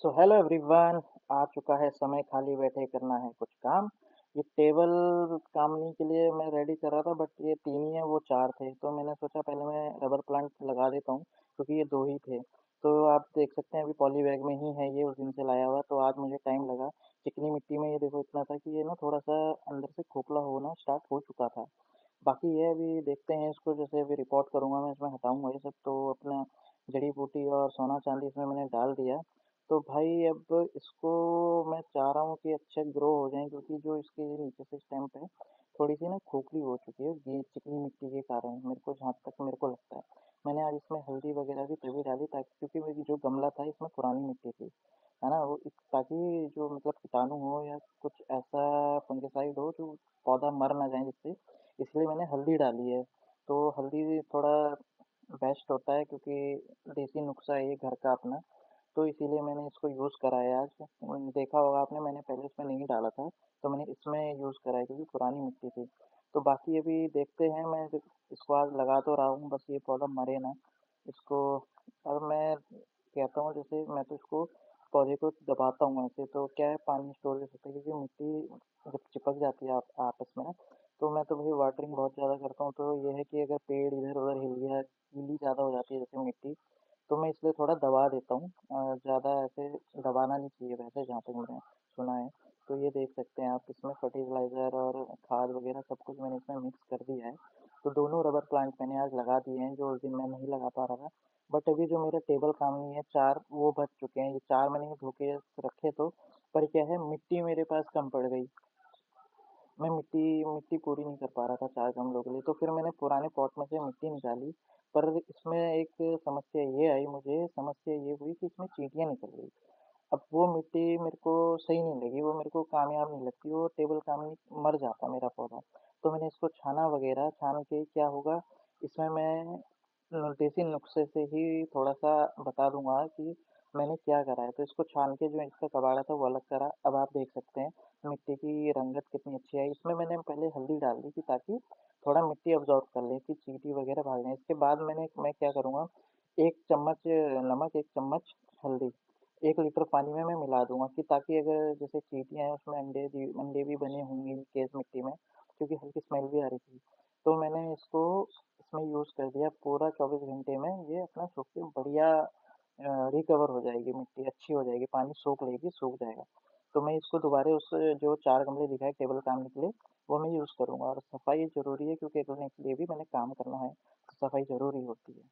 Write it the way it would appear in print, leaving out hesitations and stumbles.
So hello everyone. आ चुका है समय खाली बैठे करना है कुछ काम। ये टेबल कामनी के लिए मैं रेडी कर रहा था, बट ये तीन ही है, वो चार थे, तो मैंने सोचा पहले मैं रबर प्लांट लगा देता हूँ क्योंकि ये दो ही थे। तो आप देख सकते हैं अभी पॉली बैग में ही है, ये उस दिन से लाया हुआ, तो आज मुझे टाइम लगा। चिकनी मिट्टी में ये देखो इतना था कि ये ना थोड़ा सा अंदर से खोखला होना स्टार्ट हो चुका था। बाकी ये अभी देखते हैं इसको, जैसे अभी रिपोर्ट करूंगा मैं, इसमें हटाऊंगा ये सब, तो अपना जड़ी बूटी और सोना चांदी इसमें मैंने डाल दिया। तो भाई अब इसको मैं चाह रहा हूँ कि अच्छे ग्रो हो जाएं, क्योंकि जो इसके नीचे से स्टेम पे थोड़ी सी ना खोखली हो चुकी है ये चिकनी मिट्टी के कारण, मेरे को जहाँ तक मेरे को लगता है। मैंने आज इसमें हल्दी वगैरह भी तभी डाली ताकि, क्योंकि मेरी जो गमला था इसमें पुरानी मिट्टी थी, है ना, वो ताकि जो मतलब कीटाणु हो या कुछ ऐसा फंगिसाइड हो जो पौधा मर ना जाए जिससे, इसलिए मैंने हल्दी डाली है। तो हल्दी थोड़ा बेस्ट होता है क्योंकि देसी नुस्खा है ये घर का अपना, तो इसीलिए मैंने इसको यूज़ करा है आज। देखा होगा आपने, मैंने पहले इसमें नहीं डाला था, तो मैंने इसमें यूज़ करा है क्योंकि पुरानी मिट्टी थी। तो बाकी अभी देखते हैं, मैं इसको आज लगा तो रहा हूँ, बस ये पौधा मरे ना इसको। अब मैं कहता हूँ, जैसे मैं तो इसको पौधे को दबाता हूँ ऐसे, तो क्या है पानी स्टोरेज होता है, क्योंकि मिट्टी जब चिपक जाती है आपस में ना, तो मैं तो भाई वाटरिंग बहुत ज़्यादा करता हूँ, तो ये है कि अगर पेड़ इधर उधर हिल गया, गीली ज़्यादा हो जाती है जैसे मिट्टी, तो मैं इसलिए थोड़ा दबा देता हूँ। ज़्यादा ऐसे दबाना नहीं चाहिए वैसे, जहाँ तक मैंने सुना है। तो ये देख सकते हैं आप, इसमें फर्टिलाइज़र और खाद वगैरह सब कुछ मैंने इसमें मिक्स कर दिया है। तो दोनों रबर प्लांट मैंने आज लगा दिए हैं, जो उस दिन मैं नहीं लगा पा रहा था। बट अभी जो मेरे टेबल कामनी है चार, वो बच चुके हैं। ये चार मैंने धो के रखे, तो पर क्या है, मिट्टी मेरे पास कम पड़ गई। मैं मिट्टी मिट्टी पूरी नहीं कर पा रहा था चार गमलों के लिए, तो फिर मैंने पुराने पॉट में से मिट्टी निकाली। पर इसमें एक समस्या ये आई, मुझे समस्या ये हुई कि इसमें चींटियाँ निकल गई। अब वो मिट्टी मेरे को सही नहीं लगी, वो मेरे को कामयाब नहीं लगती, वो टेबल काम नहीं, मर जाता मेरा पौधा। तो मैंने इसको छाना वगैरह, छान के क्या होगा, इसमें मैं देसी नुस्खे से ही थोड़ा सा बता दूंगा कि मैंने क्या करा है। तो इसको छान के जो इसका कबाड़ा था वो अलग करा। अब आप देख सकते हैं मिट्टी की रंगत कितनी अच्छी आई। इसमें मैंने पहले हल्दी डाल दी थी ताकि थोड़ा मिट्टी अब्जॉर्ब कर ले कि चींटी वगैरह भाग जाए। इसके बाद मैं क्या करूँगा, 1 चम्मच नमक, 1 चम्मच हल्दी, 1 लीटर पानी में मैं मिला दूँगा, कि ताकि अगर जैसे चींटियाँ हैं उसमें अंडे भी बने होंगे इन केस मिट्टी में, क्योंकि हल्की स्मेल भी आ रही थी। तो मैंने इसको इसमें यूज़ कर दिया, पूरा 24 घंटे में ये अपना सूख के बढ़िया रिकवर हो जाएगी, मिट्टी अच्छी हो जाएगी, पानी सोख लेगी, सूख जाएगा। तो मैं इसको दोबारा उस जो 4 गमले दिखाए टेबल काम के लिए, वो मैं यूज़ करूँगा। और सफाई ज़रूरी है क्योंकि अगले के लिए भी मैंने काम करना है, तो सफाई ज़रूरी होती है।